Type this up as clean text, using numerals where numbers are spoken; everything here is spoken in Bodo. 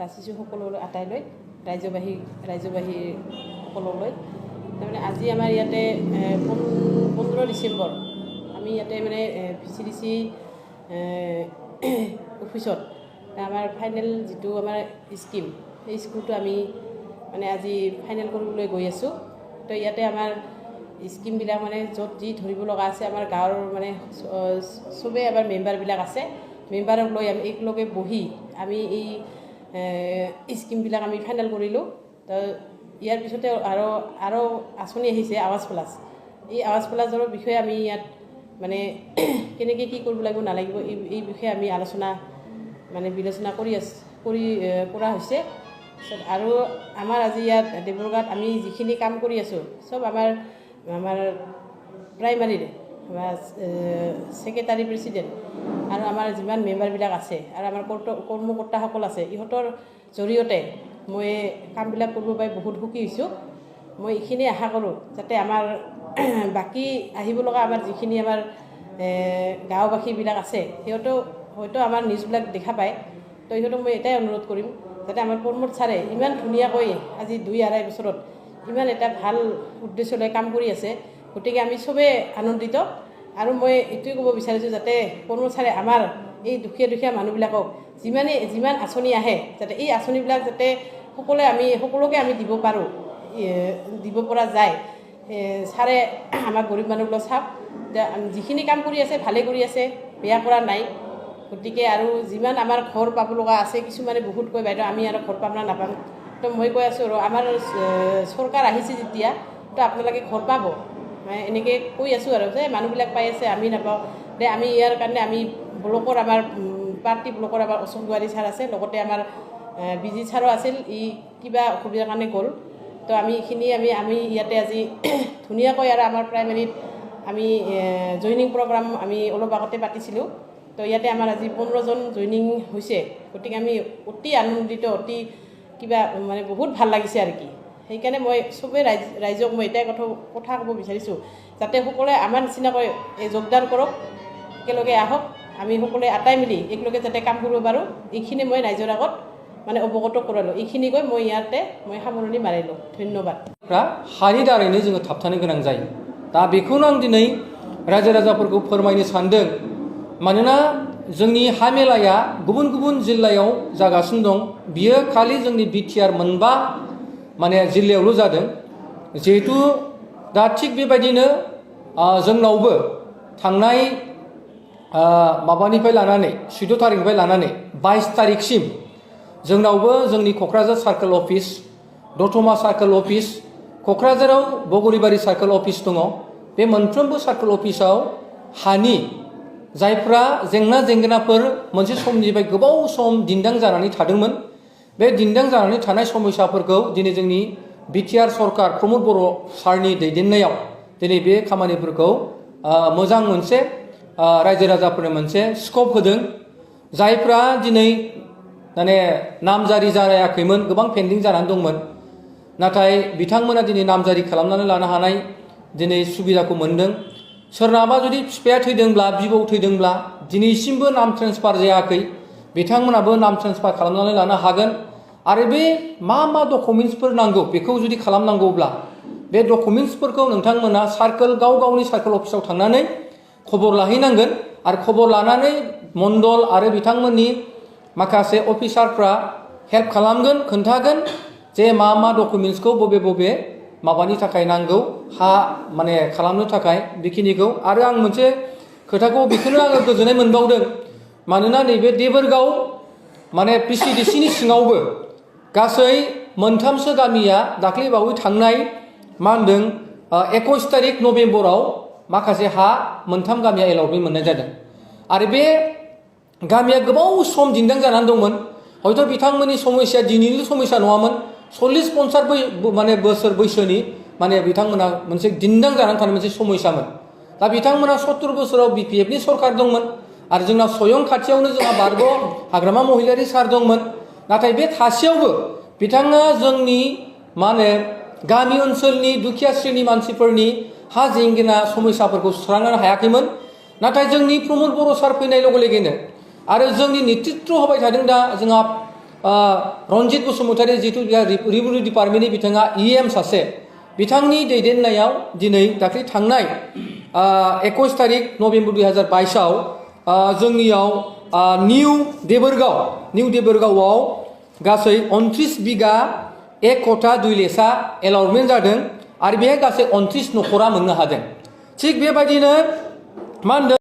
যাচিছোঁ সকলোলৈ আটাইলৈ ৰাজ্যবাহী সকলোলৈ তাৰমানে আজি আমাৰ ইয়াতে 15 ডিচেম্বৰ আমি ইয়াতে মানে VCDC অফিচত আমাৰ ফাইনেল যিটো আমাৰ স্কিম সেই স্কিমটো আমি মানে আজি ফাইনেল কৰিবলৈ গৈ আছোঁ। তো ইয়াতে আমাৰ স্কিমবিলাক মানে য'ত যি ধৰিব লগা আছে আমাৰ গাঁৱৰ মানে চবেই আমাৰ মেম্বাৰবিলাক আছে। মেম্বাৰক লৈ আমি একেলগে বহি আমি এই স্কিমবিলাক আমি ফাইনেল কৰিলোঁ। তো ইয়াৰ পিছতে আৰু আঁচনি আহিছে আৱাজ প্লাছ। এই আৱাজ প্লাছৰ বিষয়ে আমি ইয়াত মানে কেনেকৈ কি কৰিব লাগিব নালাগিব এই বিষয়ে আমি বিবেচনা কৰা হৈছে। আৰু আমাৰ আজি ইয়াত ডিব্ৰুগড়ত আমি যিখিনি কাম কৰি আছোঁ চব আমাৰ প্ৰাইমাৰীৰ ছেক্ৰেটাৰী প্ৰেছিডেণ্ট আৰু আমাৰ যিমান মেম্বাৰবিলাক আছে আৰু আমাৰ কৰ্মকৰ্তাসকল আছে ইহঁতৰ জৰিয়তে মই কামবিলাক কৰিব পাই বহুত সুখী হৈছোঁ। মই এইখিনি আশা কৰোঁ যাতে আমাৰ বাকী আহিব লগা আমাৰ যিখিনি আমাৰ গাঁওবাসীবিলাক আছে সিহঁতেও হয়তো আমাৰ নিউজবিলাক দেখা পায়। তো ইহঁতক মই এটাই অনুৰোধ কৰিম যাতে আমাৰ প্ৰমোদ ছাৰে ইমান ধুনীয়াকৈ আজি 2-2.5 বছৰত ইমান এটা ভাল উদ্দেশ্য লৈ কাম কৰি আছে। গতিকে আমি চবেই আনন্দিত আৰু মই এইটোৱে ক'ব বিচাৰিছোঁ যাতে প্ৰমোদ ছাৰে আমাৰ এই দুখীয়া মানুহবিলাকক যিমান আঁচনি আহে যাতে এই আঁচনিবিলাক যাতে সকলোকে আমি দিব পৰা যায়। ছাৰে আমাক গৰীব মানুহবিলাক চাওক যিখিনি কাম কৰি আছে ভালে কৰি আছে, বেয়া কৰা নাই। গতিকে আৰু যিমান আমাৰ ঘৰ পাব লগা আছে কিছুমানে বহুত কয় বাইদেউ আমি আৰু ঘৰ পাম না নাপাম। তো মই কৈ আছোঁ আৰু আমাৰ চৰকাৰ আহিছে যেতিয়া তো আপোনালোকে ঘৰ পাব এনেকৈ কৈ আছোঁ আৰু যে মানুহবিলাক পাই আছে আমি নাপাওঁ দে। আমি ইয়াৰ কাৰণে আমি ব্লকৰ আমাৰ পাৰ্টি ব্লকৰ আমাৰ অশোক দুৱাৰী ছাৰ আছে, লগতে আমাৰ বিজি ছাৰো আছিল, কিবা অসুবিধাৰ কাৰণে গ'ল। তো আমি এইখিনি আমি ইয়াতে আজি ধুনীয়াকৈ আৰু আমাৰ প্ৰাইমাৰীত আমি জইনিং প্ৰগ্ৰাম আমি অলপ আগতে পাতিছিলোঁ। তো ইয়াতে আমাৰ আজি 15জন জইনিং হৈছে। গতিকে আমি অতি আনন্দিত, অতি মানে বহুত ভাল লাগিছে আৰু কি। সেইকাৰণে মই চবেই ৰাইজক মই এটাই কথা ক'ব বিচাৰিছোঁ যাতে সকলোৱে আমাৰ নিচিনাকৈ যোগদান কৰক, একেলগে আহক, আমি সকলোৱে আটাই মিলি একেলগে যাতে কাম কৰিব পাৰোঁ এইখিনি মই ৰাইজৰ আগত মানে অৱগত কৰালোঁ। এইখিনি কৈ মই ইয়াতে সামৰণি মাৰিলোঁ। ধন্যবাদ। हानि दारैनो जोङो थाबथानो गोनां जायो। दा बेखौनो आं दिनै रायजो राजाफोरखौ फोरमायनो सानदों। मानोना जोंनि हा मेलाया गुबुन गुबुन जिल्लायाव जागासिनो दं। बियो खालि जोंनि बिटिआर मोनबा माने जिल्लायावल' जादों। जिहेतु दा थिग बेबायदिनो जोंनावबो थांनाय माबानिफ्राय लानानै 14 तारिखनिफ्राय लानानै 22 तारिखसिम जोंनावबो जोंनि क'क्राझार सार्कोल अफिस, दतमा सार्कोल अफिस, क'क्राझाराव बगरिबारि सार्कोल अफिस दङ। बे मोनफ्रोमबो सार्कोल अफिसाव हानि जायफ्रा जेंनाफोर मोनसे समनिफ्राय गोबाव सम दिन्दां जानानै थादोंमोन, बे दिन्दां जानानै थानाय समस्याफोरखौ दिनै जोंनि बिटिआर सरकार प्रमोद बर' सारनि दैदेननायाव दिनै बे खामानिफोरखौ मोजां मोनसे रायजो राजाफोरनो मोनसे स्कप होदों। जायफ्रा दिनै माने नामजारि जायाखैमोन, गोबां पेन्डिं जानानै दंमोन, नाथाय बिथांमोना दिनै नामजारि खालामनानै लानो हानाय दिनै सुबिदाखौ मोनदों। सोरनाबा जुदि बिफाया थैदोंब्ला, बिबौ थैदोंब्ला दिनैसिमबो नाम ट्रेन्सफार जायाखै, बिथांमोनाबो नाम ट्रेन्सफार खालामनानै लानो हागोन। आरो बे मा डकुमेन्ट्सफोर नांगौ बेखौ जुदि खालामनांगौब्ला बे डकुमेन्ट्सफोरखौ नोंथांमोना गाव गावनि सार्कोल अफिसाव थांनानै खबर लाहैनांगोन। आरो खबर लानानै मण्डल आरो बिथांमोननि माखासे अफिसारफ्रा हेल्प खालामगोन, खोन्थागोन जे मा डकुमेन्ट्सखौ बबे माबानि थाखाय नांगौ, हा माने खालामनो थाखाय बेखिनिखौ। आरो आं मोनसे खोथाखौ बेखौनो आङो गोजोननाय मोनबावदों। मानोना नैबे देबोरगाव माने PCDCनि सिङावबो गासै मोनथामसो गामिया दाख्लै बावै थांनाय 21 तारिख नभेम्बराव माखासे हा मोनथाम गामिया एलटमेन्ट मोननाय जादों। आरो बे गामिया गोबाव सम दिन्दां जानानै दंमोन। हयथ' बिथांमोननि समस्या दिनैनिल' समस्या नङामोन, 40-50 माने बोसोर बैसोनि माने बिथांमोना मोनसे दिन्दां जानानै थानाय मोनसे समस्यामोन। दा बिथांमोना 70 बोसोराव BPFनि सरकार दंमोन आरो जोंना स्वयं खाथियावनो जोंहा बारग' हाग्रामा महिलारि सार दंमोन। नाथाय बे थासेयावबो बिथाङा जोंनि गामि ओनसोलनि दुखिया श्रेणी मानसिफोरनि हा जेंना समस्याफोरखौ सुस्रांनो हायाखैमोन। नाथाय जोंनि प्रमोद बर' सार फैनाय लोगो लोगोनो आरो जोंनि नेतृत्व होबाय थादों दा जोंहा रन्जित बसुमतारी जिथु रेभिनिउ डिपार्टमेन्टनि बिथाङा EM सासे बिथांनि दैदेननायाव दिनै दाख्लै थांनाय 21 तारिख नभेम्बर 2022 आव जोंनियाव निउ देबोरगावआव गासै 29 बिगा 1 कथा 2 लेसा एलटमेन्ट जादों आरो बेहाय गासै 29 न'खरा मोननो हादों। थिग बेबायदिनो मा होनदों